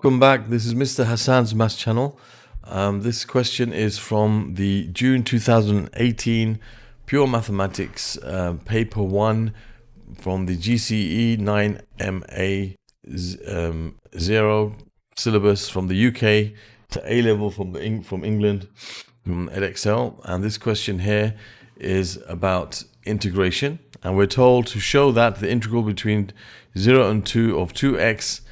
Welcome back. This is Mr. Hassan's Maths channel. This question is from the June 2018 Pure Mathematics Paper 1 from the GCE 9MA 0 syllabus from the UK to A-level from England, from Edexcel. And this question here is about integration. And we're told to show that the integral between 0 and 2 of 2x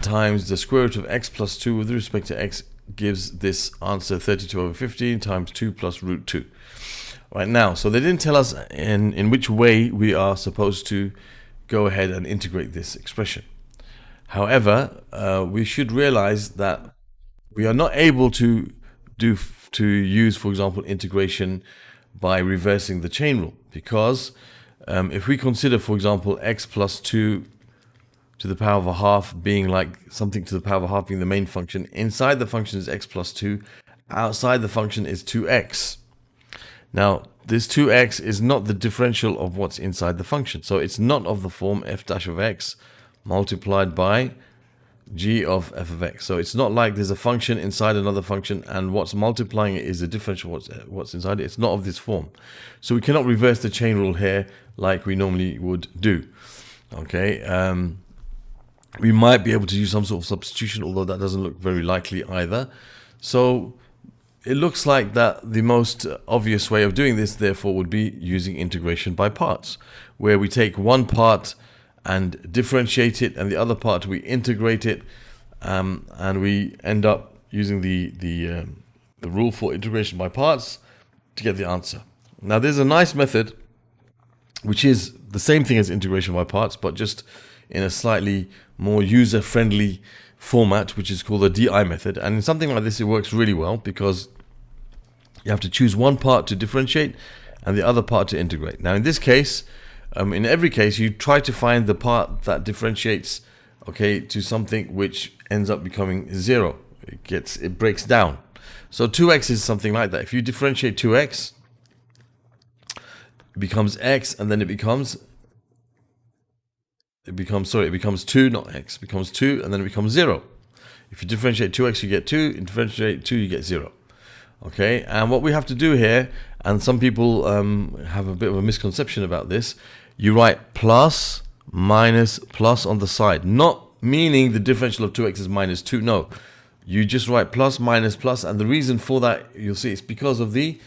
times the square root of x plus 2 with respect to x gives this answer 32/15 times 2 plus root 2. Right now, so they didn't tell us in which way we are supposed to go ahead and integrate this expression. However, we should realize that we are not able to use, for example, integration by reversing the chain rule, because if we consider, for example, x plus 2 to the power of a half being like something to the power of a half being the main function, inside the function is x plus 2, outside the function is 2x. Now, this 2x is not the differential of what's inside the function, so it's not of the form f dash of x multiplied by g of f of x. So it's not like there's a function inside another function and what's multiplying it is the differential what's inside it. It's not of this form. So we cannot reverse the chain rule here like we normally would do. Okay, we might be able to use some sort of substitution, although that doesn't look very likely either. So it looks like that the most obvious way of doing this, therefore, would be using integration by parts, where we take one part and differentiate it, and the other part we integrate it, and we end up using the rule for integration by parts to get the answer. Now, there's a nice method which is the same thing as integration by parts, but just in a slightly more user-friendly format, which is called the DI method. And in something like this, it works really well because you have to choose one part to differentiate and the other part to integrate. Now, in this case, in every case, you try to find the part that differentiates, okay, to something which ends up becoming 0. It breaks down. So 2x is something like that. If you differentiate 2x, it becomes x, and then it becomes 2, not x, it becomes 2, and then it becomes 0. If you differentiate 2x, you get 2, you differentiate 2, you get 0. Okay, and what we have to do here, and some people have a bit of a misconception about this, you write plus, minus, plus on the side, not meaning the differential of 2x is minus 2, no. You just write plus, minus, plus, and the reason for that, you'll see, it's because of the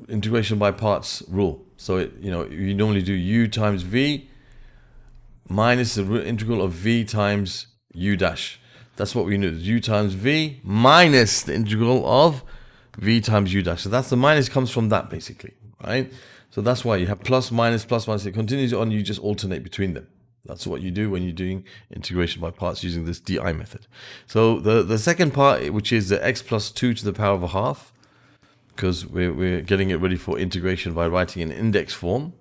integration by parts rule. So you normally do u times v minus the integral of v times u dash. That's what we do. U times v minus the integral of v times u dash. So that's the minus comes from that basically, right? So that's why you have plus, minus, plus, minus. It continues on. You just alternate between them. That's what you do when you're doing integration by parts using this DI method. So the second part, which is the x plus 2 to the power of a half, because we're getting it ready for integration by writing in index form.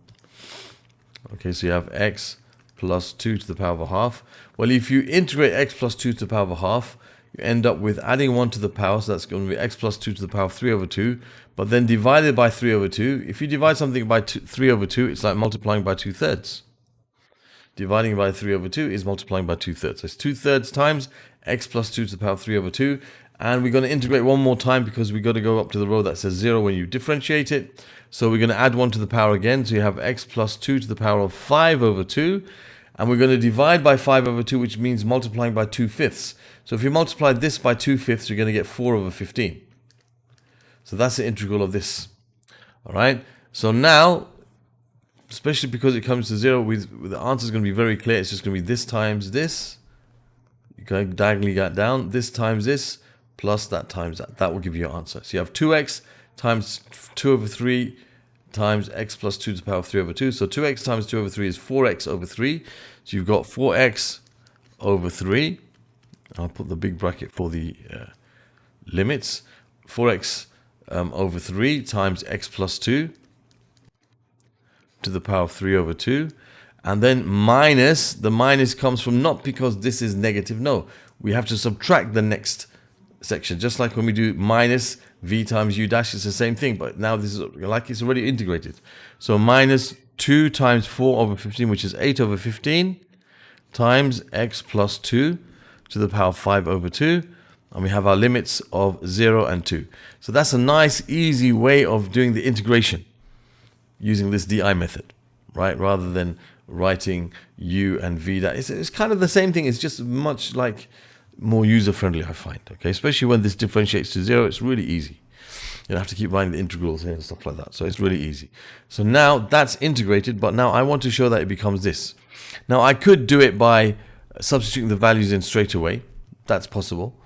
Okay, so you have x plus 2 to the power of a half. Well, if you integrate x plus 2 to the power of a half, you end up with adding 1 to the power, so that's going to be x plus 2 to the power of 3 over 2, but then divided by 3 over 2. If you divide something by 3 over 2, it's like multiplying by 2/3. Dividing by 3 over 2 is multiplying by 2/3. So it's 2/3 times x plus 2 to the power of 3 over 2. And we're going to integrate one more time because we've got to go up to the row that says 0 when you differentiate it. So we're going to add 1 to the power again. So you have x plus 2 to the power of 5 over 2. And we're going to divide by 5 over 2, which means multiplying by 2/5. So if you multiply this by 2/5, you're going to get 4 over 15. So that's the integral of this. All right. So now, especially because it comes to 0, the answer is going to be very clear. It's just going to be this times this. You can diagonally get down. This times this. Plus that times that. That will give you your answer. So you have 2x times 2 over 3 times x plus 2 to the power of 3 over 2. So 2x times 2 over 3 is 4x over 3. So you've got 4x over 3. I'll put the big bracket for the limits. 4x over 3 times x plus 2 to the power of 3 over 2. And then minus, the minus comes from not because this is negative. No, we have to subtract the next section, just like when we do minus v times u dash, it's the same thing, but now this is like it's already integrated. So minus 2 times 4 over 15, which is 8 over 15, times x plus 2 to the power 5 over 2. And we have our limits of 0 and 2. So that's a nice, easy way of doing the integration using this DI method, right? Rather than writing u and v. That it's kind of the same thing. It's just much like more user-friendly, I find. Okay, especially when this differentiates to 0, it's really easy. You don't have to keep writing the integrals here and stuff like that. So it's really easy. So now that's integrated, but now I want to show that it becomes this. Now I could do it by substituting the values in straight away. That's possible.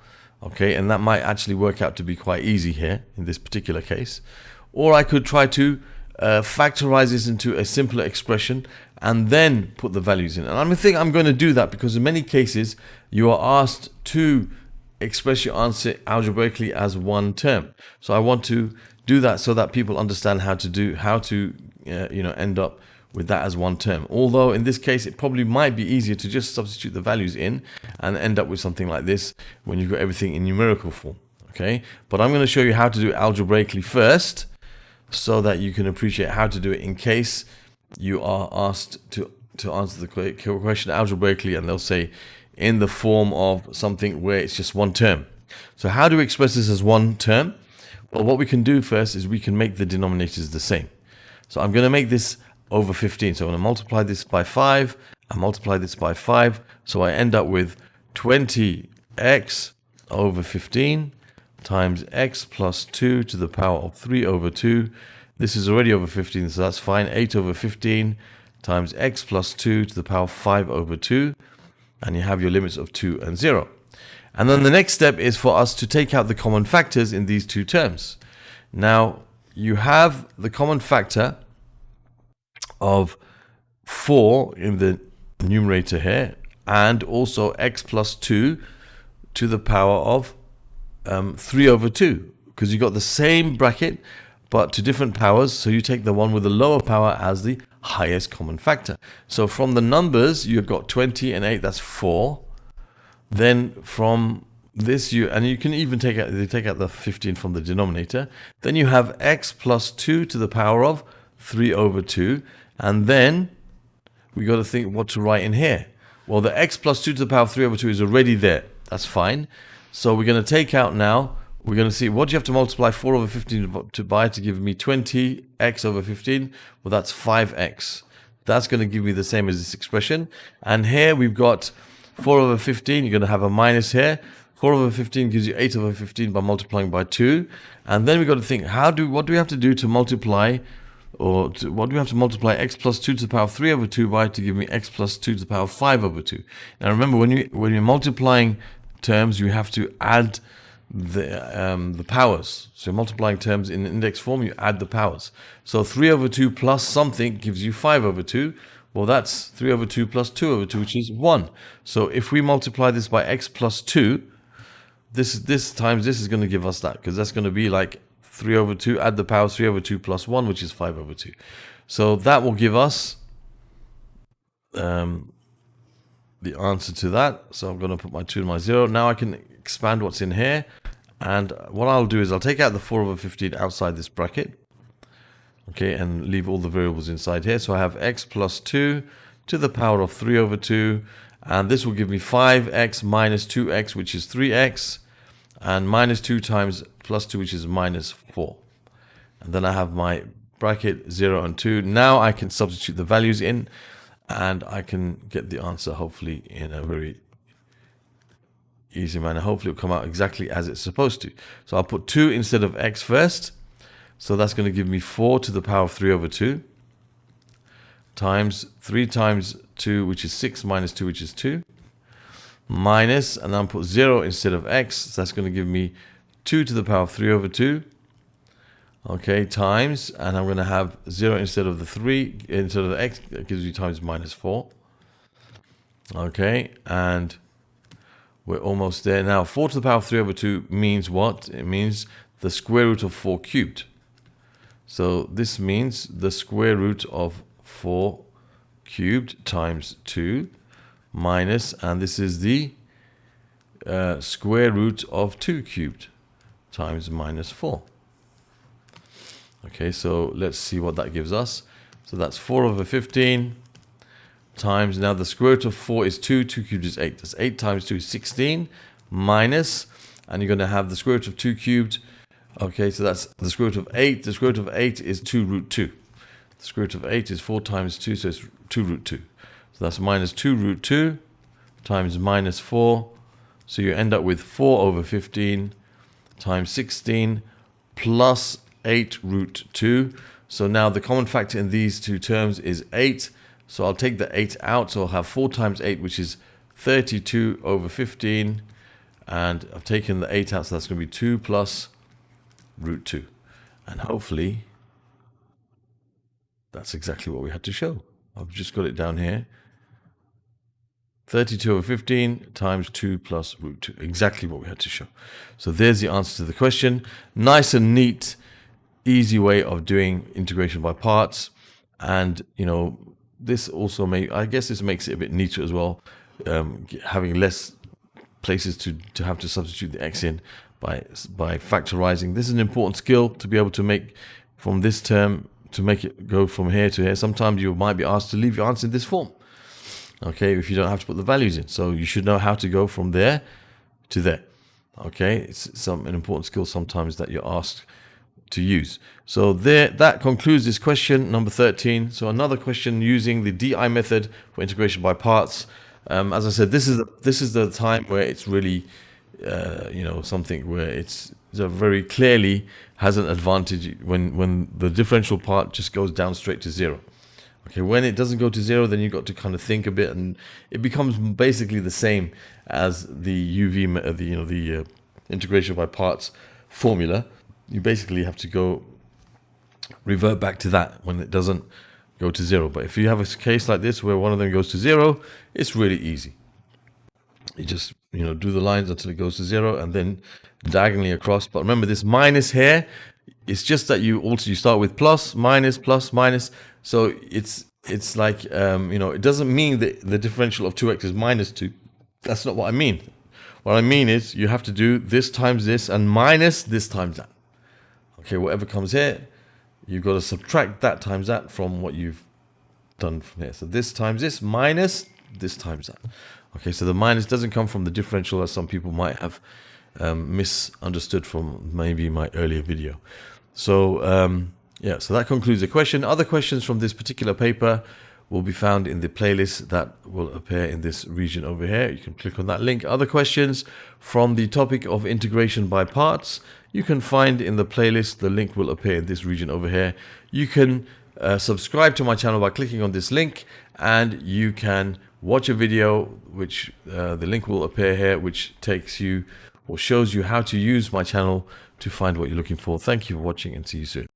Okay, and that might actually work out to be quite easy here in this particular case. Or I could try to factorize this into a simpler expression and then put the values in. And I think I'm going to do that because in many cases you are asked to express your answer algebraically as one term. So I want to do that so that people understand how to end up with that as one term. Although in this case it probably might be easier to just substitute the values in and end up with something like this when you've got everything in numerical form. Okay, but I'm going to show you how to do it algebraically first so that you can appreciate how to do it in case you are asked to answer the question algebraically and they'll say in the form of something where it's just one term. So how do we express this as one term? Well, what we can do first is we can make the denominators the same. So I'm going to make this over 15. So I'm going to multiply this by 5 and multiply this by 5. So I end up with 20x over 15 times x plus 2 to the power of 3 over 2. This is already over 15, so that's fine. 8 over 15 times x plus 2 to the power of 5 over 2. And you have your limits of 2 and 0. And then the next step is for us to take out the common factors in these two terms. Now, you have the common factor of 4 in the numerator here, and also x plus 2 to the power of 3 over 2, because you got the same bracket but to different powers, so you take the one with the lower power as the highest common factor. So from the numbers you've got 20 and 8, that's 4. Then from this you can even take out the 15 from the denominator. Then you have x plus 2 to the power of 3 over 2. And then we got to think what to write in here. Well, the x plus 2 to the power of 3 over 2 is already there. That's fine. So we're going to take out now, we're going to see what do you have to multiply 4 over 15 to give me 20x over 15. Well, that's 5x. That's going to give me the same as this expression. And here we've got 4 over 15. You're going to have a minus here. 4 over 15 gives you 8 over 15 by multiplying by 2. And then we've got to think, what do we have to do to multiply, what do we have to multiply x plus 2 to the power of 3 over 2 by to give me x plus 2 to the power of 5 over 2. Now remember, when you're multiplying terms, you have to add the powers. So multiplying terms in index form, you add the powers. So 3 over 2 plus something gives you 5 over 2. Well, that's 3 over 2 plus 2 over 2, which is 1. So if we multiply this by x plus 2, this times this is going to give us that, because that's going to be like 3 over 2, add the powers, 3 over 2 plus 1, which is 5 over 2. So that will give us the answer to that. So I'm going to put my 2 and my 0. Now I can expand what's in here. And what I'll do is I'll take out the 4 over 15 outside this bracket. Okay, and leave all the variables inside here. So I have x plus 2 to the power of 3 over 2. And this will give me 5x minus 2x, which is 3x. And minus 2 times plus 2, which is minus 4. And then I have my bracket 0 and 2. Now I can substitute the values in, and I can get the answer hopefully in a very easy manner. Hopefully it'll come out exactly as it's supposed to. So I'll put 2 instead of x first. So that's going to give me 4 to the power of 3 over 2 times 3 times 2, which is 6, minus 2, which is 2, minus, and then I'll put 0 instead of x. So that's going to give me 2 to the power of 3 over 2. Okay, times, and I'm going to have 0 instead of the 3, instead of the x, that gives you times minus 4. Okay, and we're almost there. Now, 4 to the power of 3 over 2 means what? It means the square root of 4 cubed. So this means the square root of 4 cubed times 2 minus, and this is the square root of 2 cubed times minus 4. Okay, so let's see what that gives us. So that's 4 over 15 times, now the square root of 4 is 2, 2 cubed is 8. That's 8 times 2 is 16, minus, and you're going to have the square root of 2 cubed. Okay, so that's the square root of 8. The square root of 8 is 2 root 2. The square root of 8 is 4 times 2, so it's 2 root 2. So that's minus 2 root 2 times minus 4. So you end up with 4 over 15 times 16 plus 8 root 2. So now the common factor in these two terms is 8. So I'll take the 8 out. So I'll have 4 times 8, which is 32 over 15. And I've taken the 8 out, so that's going to be 2 plus root 2. And hopefully that's exactly what we had to show. I've just got it down here. 32 over 15 times 2 plus root 2. Exactly what we had to show. So there's the answer to the question. Nice and neat, easy way of doing integration by parts. And, this also I guess this makes it a bit neater as well, having less places to have to substitute the x in by factorizing. This is an important skill to be able to make from this term, to make it go from here to here. Sometimes you might be asked to leave your answer in this form. Okay, if you don't have to put the values in. So you should know how to go from there to there. Okay, it's an important skill sometimes that you're asked to use. So that concludes this question number 13. So another question using the DI method for integration by parts. As I said, this is the time where it's really something where it's very clearly has an advantage when the differential part just goes down straight to 0. Okay, when it doesn't go to 0, then you've got to kind of think a bit, and it becomes basically the same as the the integration by parts formula. You basically have to revert back to that when it doesn't go to 0. But if you have a case like this where one of them goes to 0, it's really easy. You just do the lines until it goes to 0 and then diagonally across. But remember, this minus here, it's just that you start with plus, minus, so it's like it doesn't mean that the differential of 2x is minus 2. That's not what I mean. What I mean is you have to do this times this and minus this times that. Okay, whatever comes here, you've got to subtract that times that from what you've done from here. So this times this minus this times that. Okay, so the minus doesn't come from the differential as some people might have misunderstood from maybe my earlier video. So yeah, so that concludes the question. Other questions from this particular paper will be found in the playlist that will appear in this region over here. You can click on that link. Other questions from the topic of integration by parts, you can find in the playlist. The link will appear in this region over here. You can subscribe to my channel by clicking on this link, and you can watch a video which the link will appear here, which takes you or shows you how to use my channel to find what you're looking for. Thank you for watching, and see you soon.